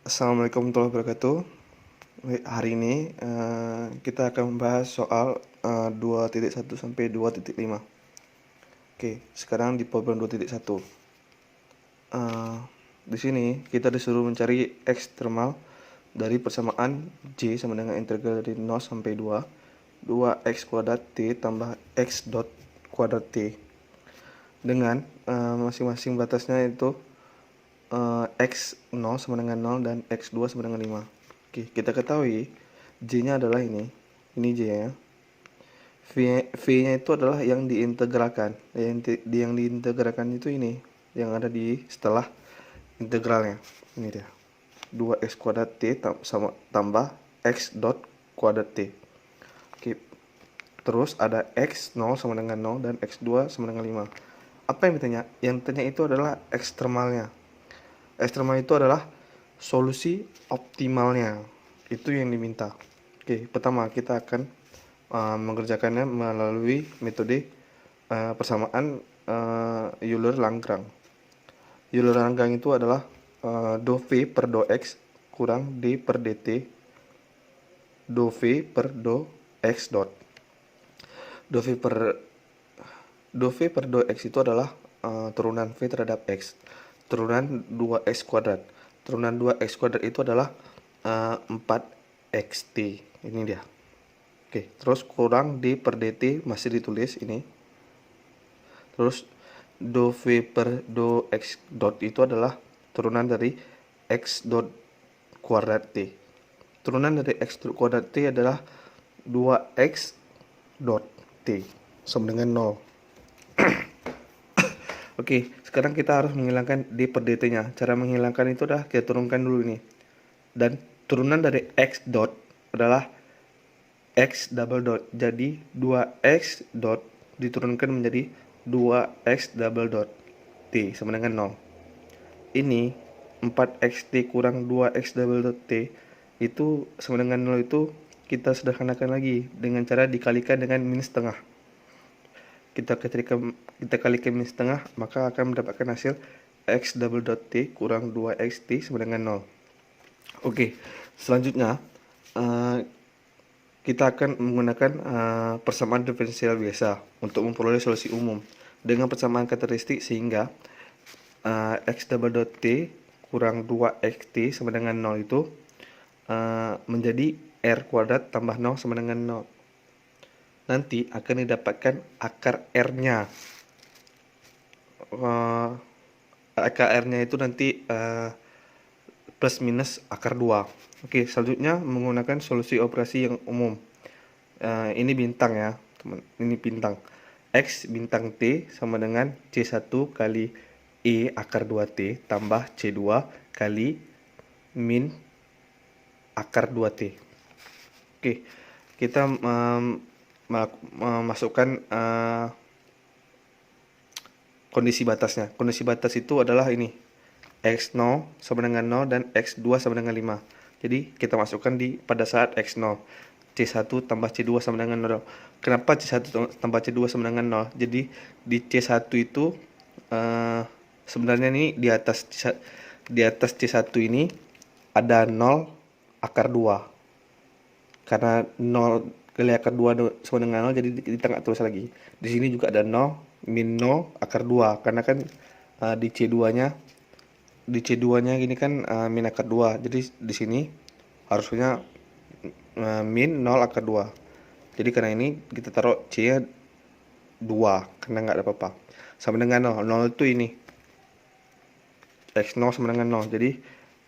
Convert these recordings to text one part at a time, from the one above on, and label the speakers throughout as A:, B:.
A: Assalamualaikum warahmatullahi wabarakatuh. Hari ini kita akan membahas soal 2.1 sampai 2.5. Oke, sekarang di problem 2.1. Di sini kita disuruh mencari ekstremal dari persamaan J sama dengan integral dari 0 sampai 2 x kuadrat T tambah x dot kuadrat T dengan masing-masing batasnya itu x 0 sama dengan 0 dan x 2 sama dengan 5. Oke, kita ketahui J-nya adalah ini J-nya. V-nya itu adalah yang diintegralkan. Yang diintegralkan itu ini, yang ada di setelah integralnya. Ini dia. 2x kuadrat T sama tambah x dot kuadrat T. Oke. Terus ada x 0 sama dengan 0 dan x 2 sama dengan 5. Apa yang ditanya? Yang ditanya itu adalah ekstremalnya. Ekstremal itu adalah solusi optimalnya. Itu yang diminta. Oke, pertama kita akan mengerjakannya melalui metode persamaan Euler-Lagrange. Euler-Lagrange itu adalah do V per do X kurang D per dt do V per do X dot. Do V per do X itu adalah turunan V terhadap X. Turunan 2x kuadrat. Turunan 2x kuadrat itu adalah 4xt. Ini dia. Oke, terus kurang D per dt masih ditulis ini. Terus do V per do X dot itu adalah turunan dari X dot kuadrat T. Turunan dari X dot kuadrat T adalah 2X dot T sama dengan 0. Oke, sekarang kita harus menghilangkan D per dt-nya. Cara menghilangkan itu adalah kita turunkan dulu ini. Dan turunan dari X dot adalah X double dot. Jadi 2X dot diturunkan menjadi 2X double dot T sama dengan 0. Ini 4xt kurang 2x double dot T itu sama dengan 0 itu kita sederhanakan lagi dengan cara dikalikan dengan min setengah. Kita kalikan min setengah, maka akan mendapatkan hasil x double dot T kurang 2xt sama dengan 0. Oke, selanjutnya kita akan menggunakan persamaan diferensial biasa untuk memperoleh solusi umum dengan persamaan karakteristik sehingga x double dot T kurang 2xt sama dengan 0 itu menjadi r kuadrat tambah 0 sama dengan 0. Nanti akan didapatkan akar r-nya. Akar r-nya itu nanti plus minus akar 2. Oke, selanjutnya menggunakan solusi operasi yang umum. Ini bintang ya, teman. Ini bintang. X bintang T sama dengan C1 kali E akar 2T tambah C2 kali min akar 2T. Oke, kita masukkan kondisi batasnya. Kondisi batas itu adalah ini. X0 sama dengan 0 dan X2 sama dengan 5. Jadi kita masukkan pada saat X0. C1 tambah C2 sama dengan 0. Kenapa C1 tambah C2 sama dengan 0? Jadi di C1 itu sebenarnya ini di atas C1 ini ada 0 akar 2. Karena 0 kali akar 2 sama dengan 0, jadi kita nggak tulis lagi. Di sini juga ada 0 min 0 akar 2. Karena kan di C2-nya gini kan min akar 2. Jadi di sini harusnya min 0 akar 2. Jadi karena ini kita taruh C-nya 2 karena nggak ada apa-apa. Sama dengan 0. 0 itu ini. X0 sama dengan 0. Jadi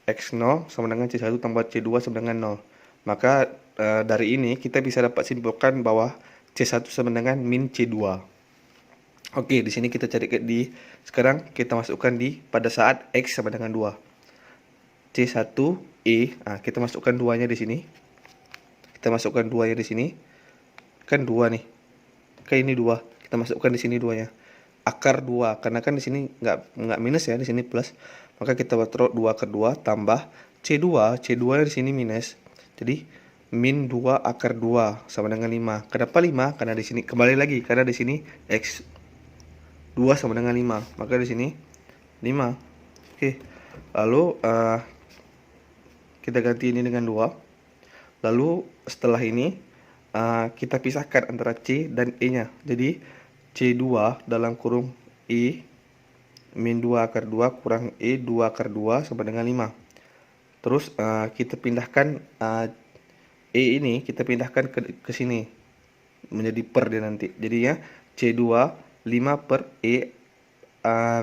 A: X0 sama dengan C1 tambah C2 sama dengan 0. Maka dari ini kita bisa dapat simpulkan bahwa C1 sama dengan min C2. Oke, di sini kita cari sekarang kita masukkan pada saat X sama dengan 2. C1E, kita masukkan 2-nya di sini. Kita masukkan 2-nya di sini. Kan 2 nih. Kan ini 2. Kita masukkan di sini 2-nya. Akar 2, karena kan di sini nggak minus ya, di sini plus. Maka kita taruh 2 akar 2 tambah C2 di sini minus. Jadi min 2 akar 2 sama dengan 5. Kenapa 5? Karena di sini kembali lagi karena di sini X 2 sama dengan 5. Maka di sini 5. Oke. Lalu kita ganti ini dengan 2. Lalu setelah ini kita pisahkan antara C dan E-nya. Jadi C2 dalam kurung E min 2 akar 2 kurang E 2 akar 2 sama dengan 5. Terus kita pindahkan E ini, kita pindahkan ke sini menjadi per dia nanti. Jadinya C2 5 per E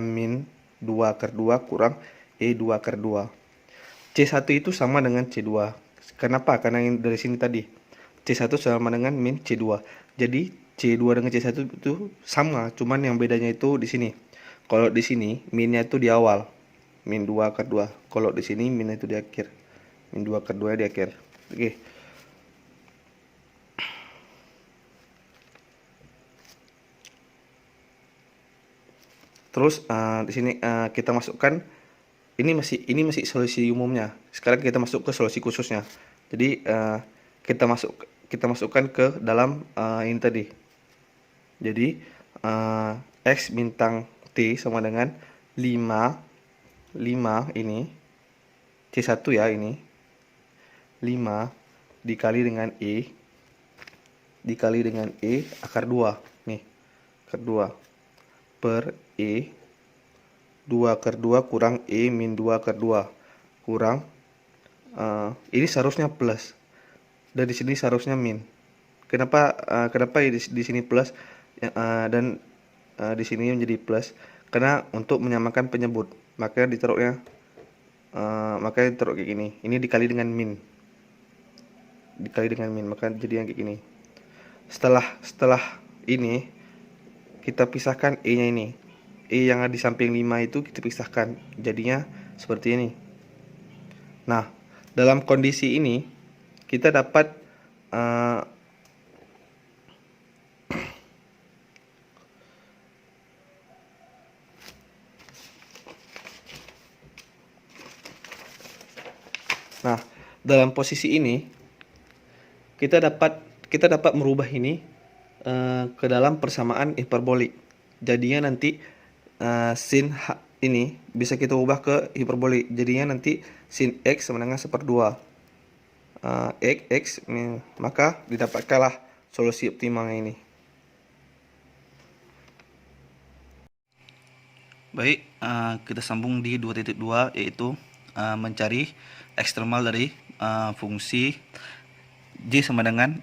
A: min 2 akar 2 kurang E 2 akar 2. C1 itu sama dengan C2. Kenapa? Karena yang dari sini tadi C1 sama dengan min C2. Jadi C2 dengan C1 itu sama, cuman yang bedanya itu di sini. Kalau di sini minnya itu di awal, min 2 akar 2. Kalau di sini minnya itu di akhir, min 2 akar 2 di akhir. Oke. Terus di sini kita masukkan ini masih solusi umumnya. Sekarang kita masuk ke solusi khususnya. Jadi kita masukkan ke dalam ini tadi. Jadi X bintang T sama dengan 5 ini C1 ya, ini 5 dikali dengan E akar 2 nih, akar 2 per E 2 akar 2 kurang E min 2 akar 2 kurang ini seharusnya plus dan di sini seharusnya min. Kenapa di sini plus dan di sini menjadi plus? Karena untuk menyamakan penyebut, makanya ditaruh kayak gini. Ini dikali dengan min, maka jadi yang kayak gini. Setelah ini kita pisahkan E-nya ini. E yang ada di samping 5 itu kita pisahkan, jadinya seperti ini. Nah, dalam kondisi ini kita dapat nah, dalam posisi ini kita dapat merubah ini ke dalam persamaan hiperbolik. Jadinya nanti sin ini bisa kita ubah ke hiperbolik. Jadinya nanti sin X sama dengan 1/2 X, maka didapatkanlah solusi optimalnya ini.
B: Baik, kita sambung di 2.2, yaitu mencari ekstremal dari fungsi J sama dengan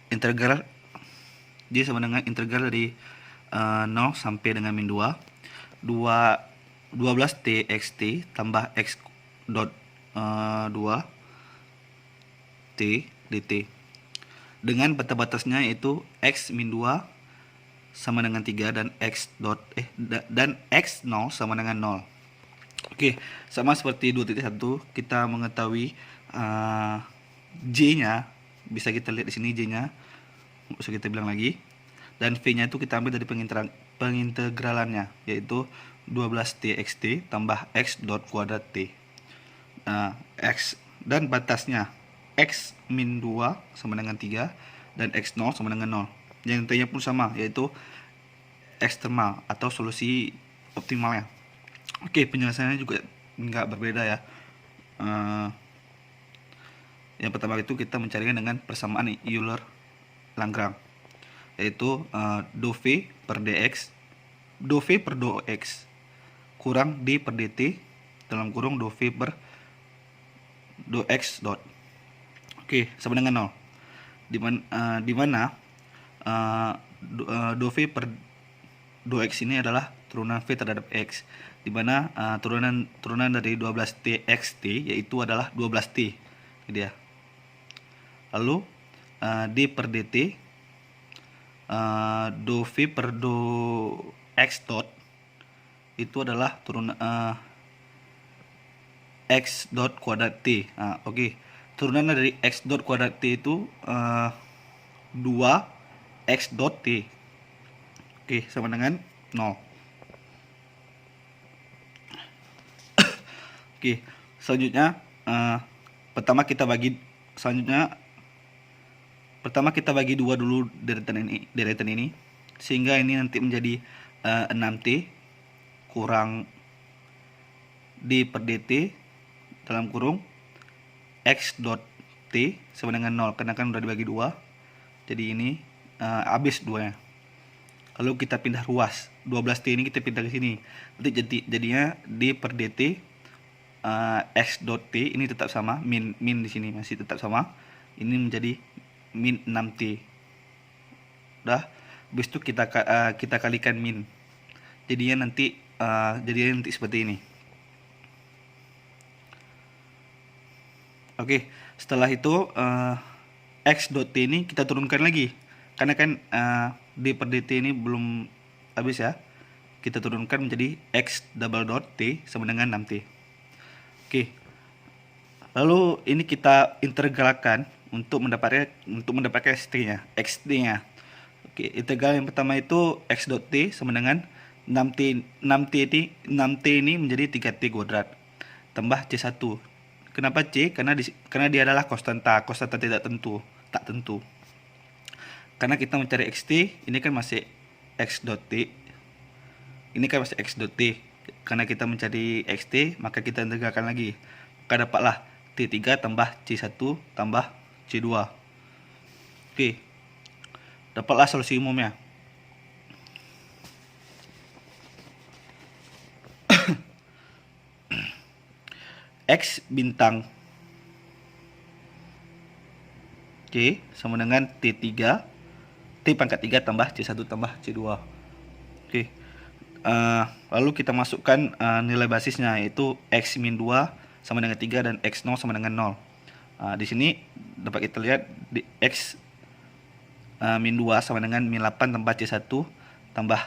B: integral dari 0 sampai dengan min 2 12t xt tambah x dot 2 t dt dengan batas-batasnya yaitu x min 2 sama dengan 3 dan x 0 sama dengan 0. Oke, sama seperti 2.1 kita mengetahui J-nya, bisa kita lihat di sini J-nya, nggak usah kita bilang lagi. Dan V-nya itu kita ambil dari pengintegralannya, yaitu 12t xt tambah x dot kuadrat t. X dan batasnya x min 2 sama dengan 3 dan x0 sama dengan 0. Yang T-nya pun sama, yaitu ekstremal atau solusi optimalnya. Oke, penjelasannya juga nggak berbeda ya. Yang pertama itu kita mencarinya dengan persamaan Euler-Lagrange, yaitu dou V per dx, dou V per dou x kurang d per dt dalam kurung dou V per dou x dot. Oke, sama dengan 0. Di mana dou V per dou x ini adalah turunan V terhadap x, di mana turunan dari 12t xt yaitu adalah 12t, gitu ya. Lalu d per dt dou V per dou x dot itu adalah turunan x dot kuadrat t. Oke. Turunan dari x dot kuadrat t itu 2 x dot t. Oke, sama dengan 0. Oke, selanjutnya pertama kita bagi 2 dulu deretan ini sehingga ini nanti menjadi 6t kurang d per dt dalam kurung X dot T sama dengan 0, karena kan udah dibagi 2. Jadi ini habis 2-nya. Lalu kita pindah ruas. 12T ini kita pindah ke sini. Nanti jadinya D per DT X dot T ini tetap sama, min di sini masih tetap sama. Ini menjadi min 6T. Udah. Habis itu kita kalikan min. Jadinya nanti seperti ini. Oke, setelah itu X dot T ini kita turunkan lagi. Karena kan D per DT ini belum habis ya. Kita turunkan menjadi X double dot T sama dengan 6T. Oke. Lalu ini kita integralkan untuk mendapatkan XT-nya. Oke, integral yang pertama itu X dot T sama dengan 6T ini menjadi 3T kuadrat tambah C1. Kenapa C? Karena dia adalah konstanta tak tentu. Karena kita mencari XT, ini kan masih X dot T. Ini kan masih X dot T. Karena kita mencari XT, maka kita integralkan lagi. Maka dapatlah T3 tambah C1 tambah C2. Oke. Dapatlah solusi umumnya. X bintang C sama dengan T pangkat 3 tambah C1 tambah C2. Oke. Lalu kita masukkan nilai basisnya, yaitu X min 2 sama dengan 3 dan X0 sama dengan 0. Di sini dapat kita lihat di X min 2 sama dengan min 8 tambah C1 tambah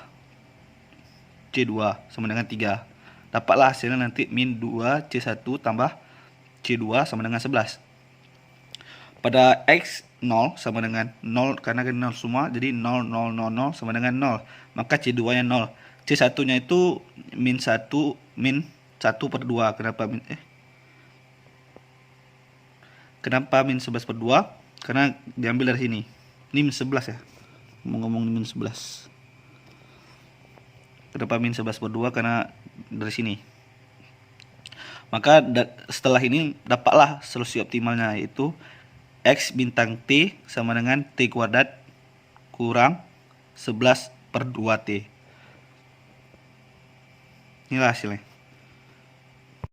B: C2 sama dengan 3. Dapatlah hasilnya nanti min 2 C1 tambah C2 sama dengan 11. Pada X0 sama dengan 0, karena kan 0 semua, jadi 0, 0, 0, 0 sama dengan 0. Maka C2 nya 0. C1 nya itu min 1 per 2. Kenapa min 11 per 2? Karena diambil dari sini. Ini min 11 ya. Mau ngomong min 11. Kenapa min 11 per 2? Karena dari sini. Maka setelah ini dapatlah solusi optimalnya, yaitu X bintang T sama dengan T kuadrat kurang 11 per 2T. Inilah hasilnya.